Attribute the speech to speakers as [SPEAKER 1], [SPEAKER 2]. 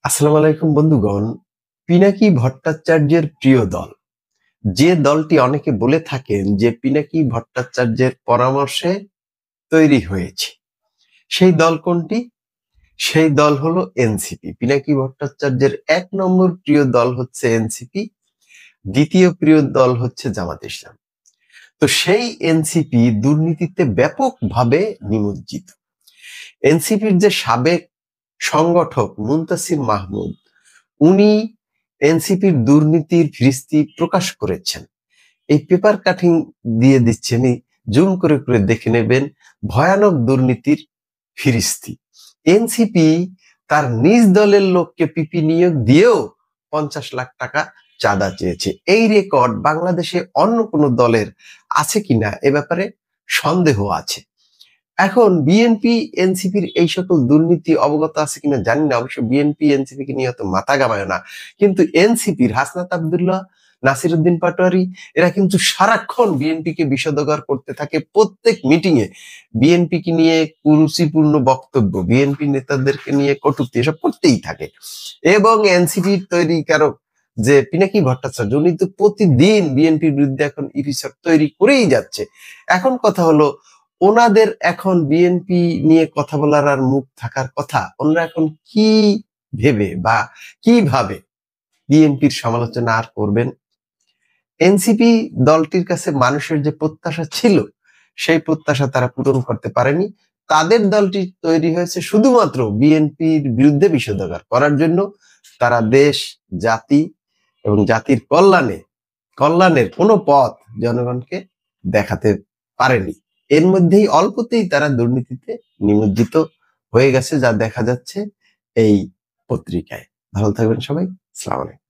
[SPEAKER 1] আসসালামু আলাইকুম বন্ধুগণ। পিনাকি ভট্টাচার্যের প্রিয় দল, যে দলটি অনেকে বলে থাকেন যে পিনাকি ভট্টাচার্যের পরামর্শে তৈরি হয়েছে, সেই দল কোনটি? সেই দল হলো এনসিপি। পিনাকি ভট্টাচার্যের ১ নম্বর প্রিয় দল হচ্ছে এনসিপি, দ্বিতীয় প্রিয় দল হচ্ছে জামাত ইসলাম। তো সেই এনসিপি দুর্নীতিতে ব্যাপকভাবে নিমজ্জিত। এনসিপির যে সাবেক সংগঠক মুনতাসির মাহমুদ, উনি এনসিপির দুর্নীতির ফিরিস্তি প্রকাশ করেছেন। এই পেপার কাটিং দিয়ে দিচ্ছি, আমি জুম করে করে দেখে নেবেন ভয়ানক দুর্নীতির ফিরিস্তি। এনসিপি তার নিজ দলের লোককে পিপি নিয়োগ দিয়েও 50 লাখ টাকা চাঁদা চেয়েছে। এই রেকর্ড বাংলাদেশে অন্য কোনো দলের আছে কিনা এ ব্যাপারে সন্দেহ আছে। এখন বিএনপি এনসিপির এই সকল দুর্নীতি অবগত আছে কিনা জানি না, অবশ্য বিএনপি এনসিপি কে নিয়ে অত মাথা ঘামায় না, কিন্তু এনসিপির হাসনাত আব্দুল্লাহ, নাসিরউদ্দিন পাটোয়ারি এরা কিন্তু সারাক্ষণ বিএনপি কে বিষোদগার করতে থাকে। প্রত্যেক মিটিং এ বিএনপি কে নিয়ে কুরুচিপূর্ণ বক্তব্য, বিএনপি নেতাদেরকে নিয়ে কটূক্তি এসব করতেই থাকে। এবং এনসিপির তৈরি কারো যে পিনাকি ভট্টাচার্য, উনি তো প্রতিদিন বিএনপির বিরুদ্ধে এখন এপিসোড তৈরি করেই যাচ্ছে। এখন কথা হলো, ওনাদের এখন বিএনপি নিয়ে কথা বলার আর মুখ থাকার কথা, ওনারা এখন কি ভেবে বা কিভাবে বিএনপির সমালোচনা আর করবেন? এনসিপি দলটির কাছে মানুষের যে প্রত্যাশা ছিল, সেই প্রত্যাশা তারা পূরণ করতে পারেনি। তাদের দলটি তৈরি হয়েছে শুধুমাত্র বিএনপির বিরুদ্ধে বিষোদগার করার জন্য। তারা দেশ, জাতি এবং জাতির কল্যাণের কোনো পথ জনগণকে দেখাতে পারেনি। এর মধ্যেই অল্পতেই তারা দুর্নীতিতে নিমজ্জিত হয়ে গেছে, যা দেখা যাচ্ছে এই পত্রিকায়। ভালো থাকবেন সবাই। আসসালামু আলাইকুম।